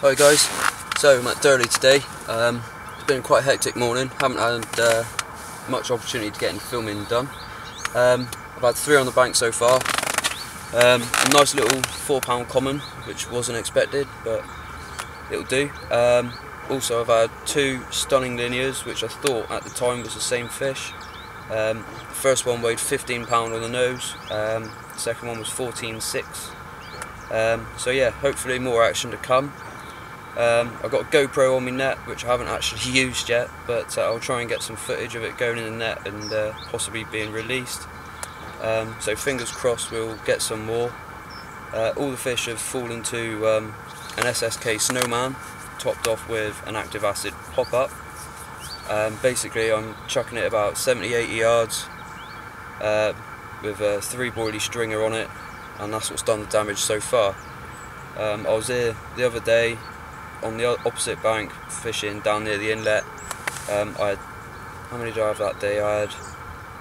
Hi guys, so I'm at Durleigh today. It's been quite a hectic morning, haven't had much opportunity to get any filming done. I've had 3 on the bank so far. A nice little £4 common, which wasn't expected, but it'll do. Also I've had 2 stunning linears, which I thought at the time was the same fish. The first one weighed £15 on the nose, the second one was 14.6. So yeah, hopefully more action to come. I've got a GoPro on my net, which I haven't actually used yet, but I'll try and get some footage of it going in the net and possibly being released. So fingers crossed we'll get some more. All the fish have fallen to an SSK Snowman, topped off with an active acid pop-up. Basically I'm chucking it about 70-80 yards with a 3 boilie stringer on it, and that's what's done the damage so far. I was here the other day on the opposite bank fishing down near the inlet. How many did I have that day? I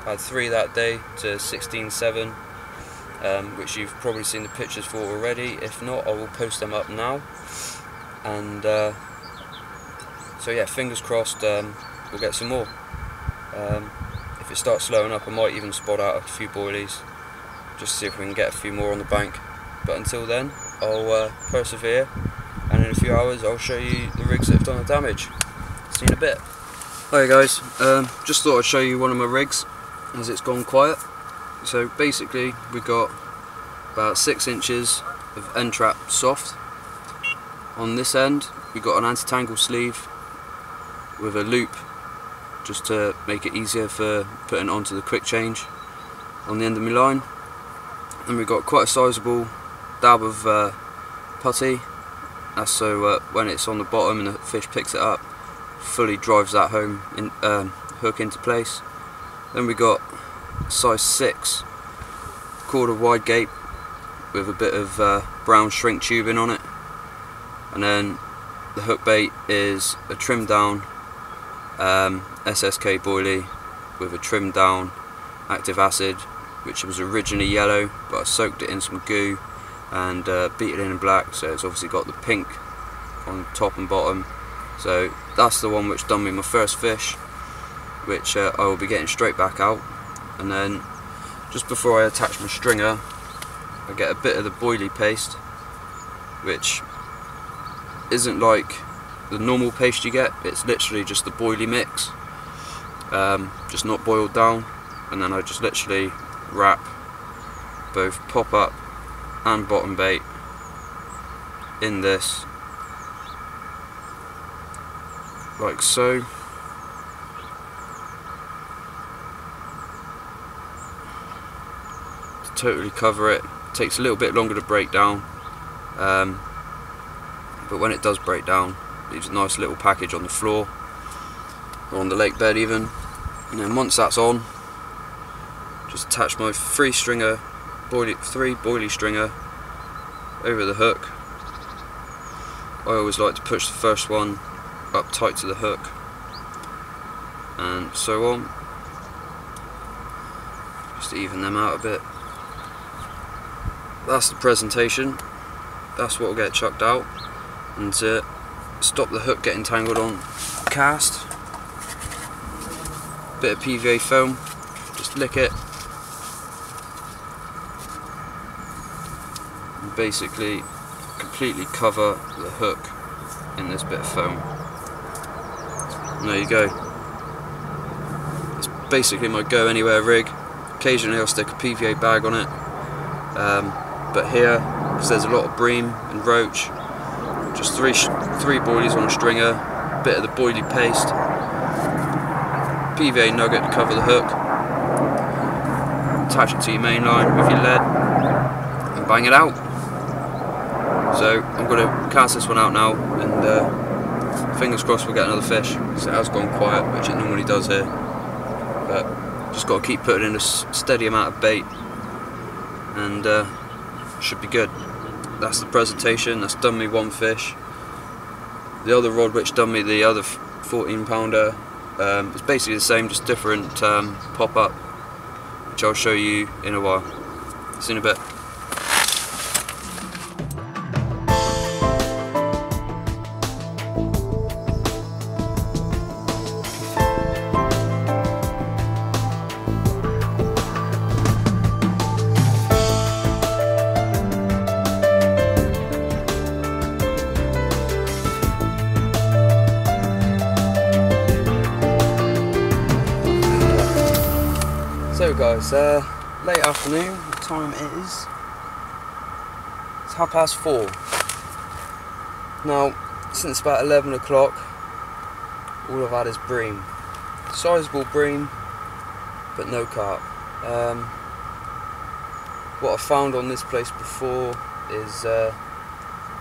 had 3 that day to 16.7, which you've probably seen the pictures for already. If not, I will post them up now. And so yeah, fingers crossed we'll get some more. If it starts slowing up, I might even spot out a few boilies just to see if we can get a few more on the bank. But until then, I'll persevere, and in a few hours I'll show you the rigs that have done the damage. See you in a bit. Hi guys, just thought I'd show you one of my rigs as it's gone quiet. So basically we've got about 6 inches of end trap soft. On this end we've got an anti-tangle sleeve with a loop just to make it easier for putting it onto the quick change on the end of my line. And we've got quite a sizable dab of putty. That's so when it's on the bottom and the fish picks it up, fully drives that home in, hook into place. Then we got size 6 quarter wide gape with a bit of brown shrink tubing on it, and then the hook bait is a trimmed down SSK boilie with a trimmed down active acid, which was originally yellow, but I soaked it in some goo and beat it in black, so it's obviously got the pink on top and bottom. So that's the one which done me my first fish, which I will be getting straight back out. And then just before I attach my stringer, I get a bit of the boilie paste, which isn't like the normal paste you get. It's literally just the boilie mix, just not boiled down. And then I just literally wrap both pop-up and bottom bait in this, like so. To totally cover it. Takes a little bit longer to break down, but when it does break down, leaves a nice little package on the floor or on the lake bed even. And then once that's on, just attach my 3 boilie stringer over the hook. I always like to push the first one up tight to the hook, and so on, just to even them out a bit. That's the presentation. That's what will get chucked out. And to stop the hook getting tangled on cast, bit of PVA foam, just lick it and basically completely cover the hook in this bit of foam. And there you go. It's basically my go anywhere rig. Occasionally I'll stick a PVA bag on it, but here, because there's a lot of bream and roach, just three boilies on a stringer, bit of the boilie paste, PVA nugget to cover the hook, attach it to your main line with your lead and bang it out. So I'm going to cast this one out now, and fingers crossed we'll get another fish. So it has gone quiet, which it normally does here, but just got to keep putting in a steady amount of bait, and should be good. That's the presentation. That's done me 1 fish. The other rod which done me the other 14 pounder is basically the same, just different pop-up, which I'll show you in a while. See you in a bit. guys, late afternoon, the time is, it's 4:30. Now, since about 11 o'clock, all I've had is bream. Sizable bream, but no carp. What I found on this place before is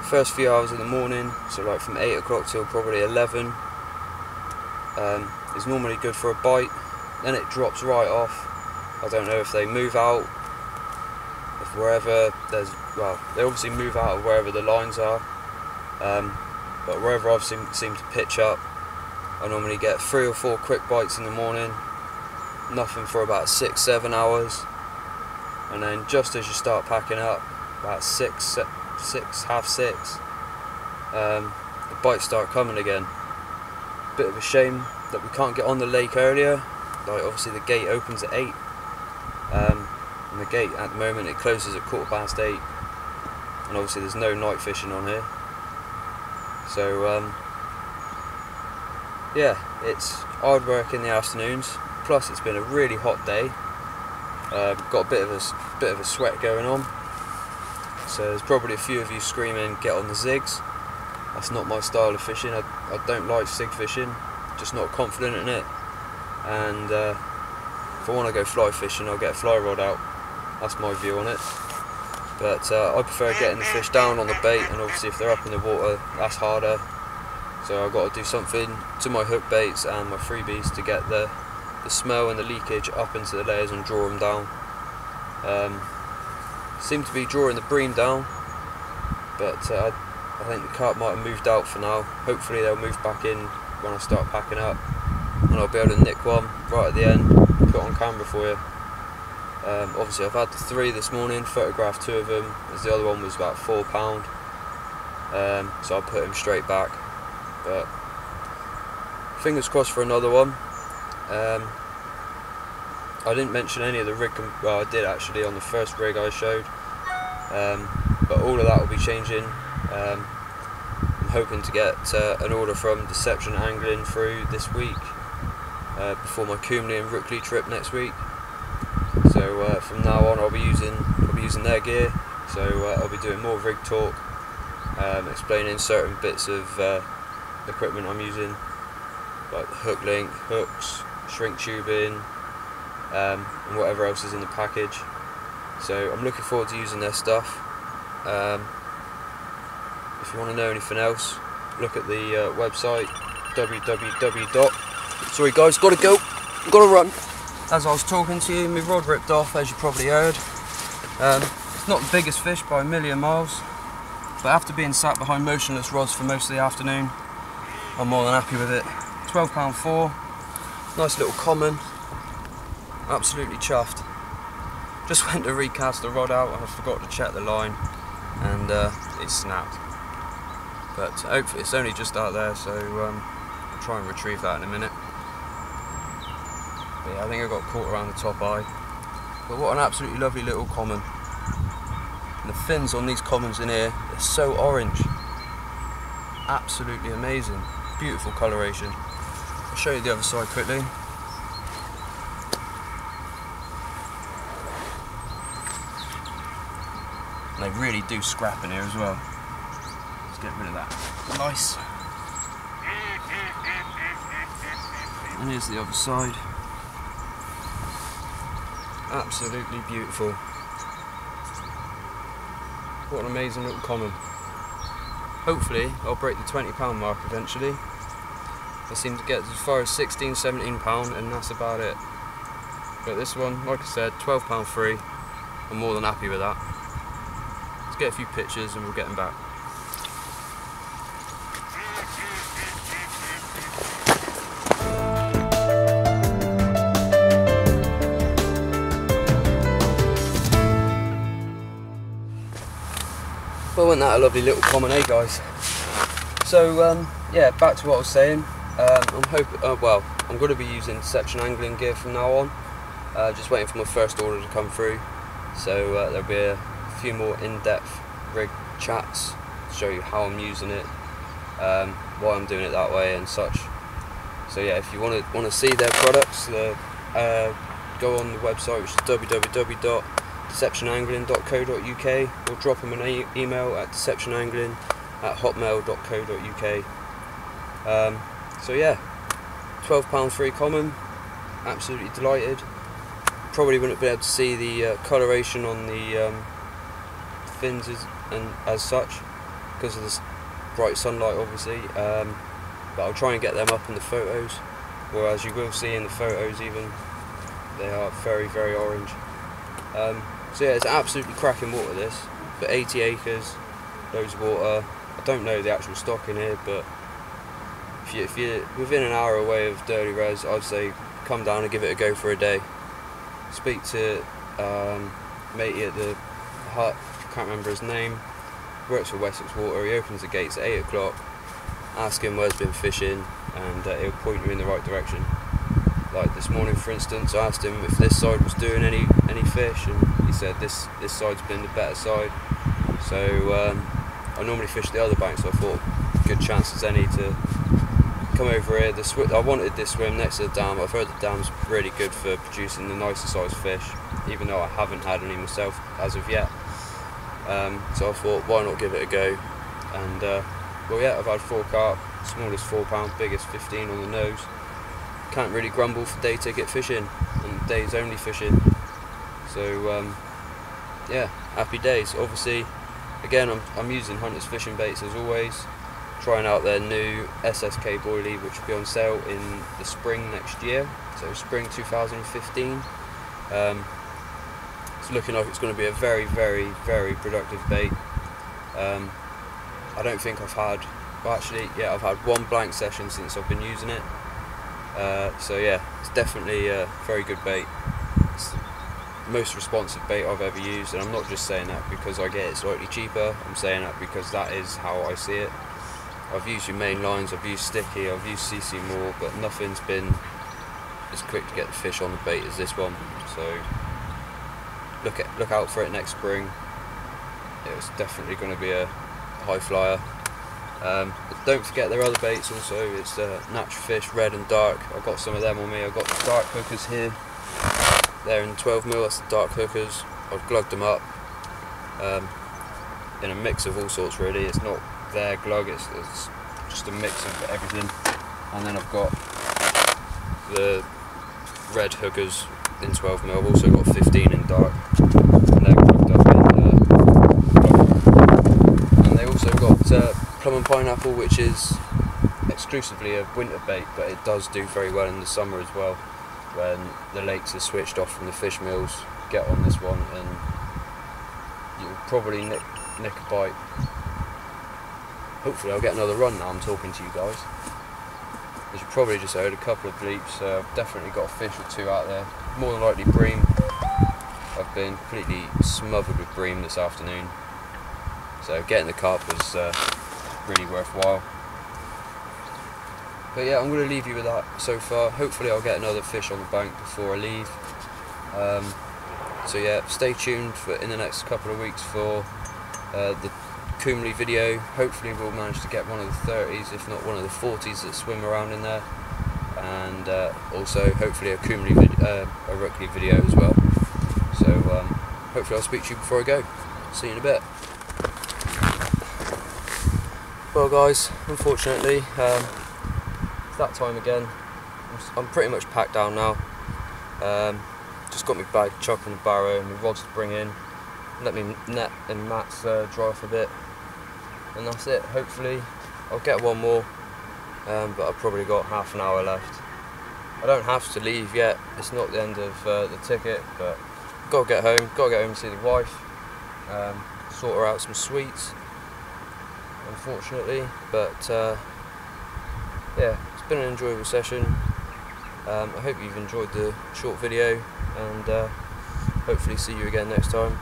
first few hours of the morning, so like from 8 o'clock till probably 11, is normally good for a bite. Then it drops right off. I don't know if they move out, if wherever there's, well, they obviously move out of wherever the lines are, but wherever I've seemed to pitch up, I normally get 3 or 4 quick bites in the morning, nothing for about 6-7 hours, and then just as you start packing up, about 6, half 6, the bites start coming again. Bit of a shame that we can't get on the lake earlier. Like, obviously the gate opens at 8, and the gate at the moment it closes at 8:15, and obviously there's no night fishing on here. So yeah, it's hard work in the afternoons. Plus it's been a really hot day. Got a bit of a sweat going on. So there's probably a few of you screaming, "Get on the zigs." That's not my style of fishing. I don't like zig fishing. Just not confident in it. And if I want to go fly fishing, I'll get a fly rod out. That's my view on it. But I prefer getting the fish down on the bait, and obviously if they're up in the water, that's harder. So I've got to do something to my hook baits and my freebies to get the smell and the leakage up into the layers and draw them down. Seem to be drawing the bream down, but I think the carp might have moved out for now. Hopefully they'll move back in when I start packing up, and I'll be able to nick one right at the end, put on camera for you. Obviously I've had the 3 this morning, photographed 2 of them, as the other one was about £4, so I'll put him straight back. But fingers crossed for another one. I didn't mention any of the rig, well I did actually on the first rig I showed, but all of that will be changing. I'm hoping to get an order from Deception Angling through this week, before my Coomley and Rookley trip next week. So from now on I'll be using their gear. So I'll be doing more rig talk, explaining certain bits of equipment I'm using, like the hook link, hooks, shrink tubing, and whatever else is in the package. So I'm looking forward to using their stuff. If you want to know anything else, look at the website www. Sorry guys, gotta go, gotta run. As I was talking to you, my rod ripped off, as you probably heard. It's not the biggest fish by a million miles, but after being sat behind motionless rods for most of the afternoon, I'm more than happy with it. £12.4, nice little common, absolutely chuffed. Just went to recast the rod out, I forgot to check the line, and it snapped. But hopefully it's only just out there, so I'll try and retrieve that in a minute. But yeah, I think I got caught around the top eye. But what an absolutely lovely little common. And the fins on these commons in here, they're so orange. Absolutely amazing. Beautiful coloration. I'll show you the other side quickly. And they really do scrap in here as well. Let's get rid of that. Nice. And here's the other side. Absolutely beautiful. What an amazing little common. Hopefully I'll break the £20 mark eventually. I seem to get as far as £16–17, and that's about it. But this one, like I said, £12 free. I'm more than happy with that. Let's get a few pictures and we'll get them back. Well, wasn't that a lovely little common, eh guys? So yeah, back to what I was saying. I'm going to be using Deception Angling gear from now on. Just waiting for my first order to come through. So there'll be a few more in-depth rig chats to show you how I'm using it, why I'm doing it that way and such. So yeah, if you want to see their products, the go on the website, which is www.deceptionangling.co.uk, or drop them an email at deceptionangling@hotmail.co.uk. So yeah, £12 free common, absolutely delighted. Probably wouldn't be able to see the coloration on the fins as such because of the bright sunlight, obviously, but I'll try and get them up in the photos, or as you will see in the photos even, they are very, very orange. So yeah, it's absolutely cracking water this, for 80 acres, loads of water. I don't know the actual stock in here, but if you're within an hour away of Durleigh Res, I'd say come down and give it a go for a day. Speak to matey at the hut, can't remember his name, works for Wessex Water. He opens the gates at 8 o'clock, ask him where he's been fishing, and he'll point you in the right direction. Like this morning, for instance, I asked him if this side was doing any fish, and he said this side's been the better side. So I normally fish the other bank, so I thought good chance as any to come over here. I wanted this swim next to the dam. I've heard the dam's really good for producing the nicer sized fish, even though I haven't had any myself as of yet. So I thought, why not give it a go? And well, yeah, I've had 4 carp, smallest £4, biggest 15 on the nose. Can't really grumble for day ticket fishing and days only fishing. So yeah, happy days. Obviously, again, I'm using Hunter's fishing baits as always. Trying out their new SSK boilie, which will be on sale in the spring next year, so spring 2015. It's looking like it's going to be a very, very, very productive bait. I don't think I've had, well actually, yeah, I've had 1 blank session since I've been using it. So yeah, it's definitely a very good bait. It's the most responsive bait I've ever used, and I'm not just saying that because I get it slightly cheaper. I'm saying that because that is how I see it. I've used your main lines, I've used sticky, I've used CC Moore, but nothing's been as quick to get the fish on the bait as this one. So look out for it next spring. It's definitely going to be a high flyer. But don't forget their other baits also. It's natural fish, red and dark. I've got some of them on me. I've got the dark hookers here. They're in 12mm, that's the dark hookers. I've glugged them up in a mix of all sorts really. It's not their glug, it's just a mix of everything. And then I've got the red hookers in 12mm. I've also got 15 in dark, and they're glugged up in and they also got plum and pineapple, which is exclusively a winter bait, but it does do very well in the summer as well. When the lakes are switched off from the fish meals, get on this one and you'll probably nick a bite. Hopefully I'll get another run now I'm talking to you guys. As you probably just heard, a couple of bleeps. I've definitely got a fish or 2 out there. More than likely bream. I've been completely smothered with bream this afternoon. So getting the carp was really worthwhile. But yeah, I'm going to leave you with that so far. Hopefully I'll get another fish on the bank before I leave. So yeah, stay tuned in the next couple of weeks for the Durleigh video. Hopefully we'll manage to get one of the 30s, if not one of the 40s that swim around in there. And also hopefully a Durleigh video as well. So hopefully I'll speak to you before I go. See you in a bit. Well guys, unfortunately, it's that time again. I'm pretty much packed down now. Just got my bag chuck in the barrow and my rods to bring in. Let me net and mats dry off a bit, and that's it. Hopefully I'll get one more, but I've probably got half an hour left. I don't have to leave yet, it's not the end of the ticket, but gotta get home and see the wife, sort her out some sweets, unfortunately. But yeah, it's been an enjoyable session. I hope you've enjoyed the short video, and hopefully see you again next time.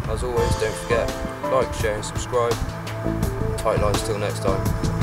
As always, don't forget, like, share and subscribe. Tight lines till next time.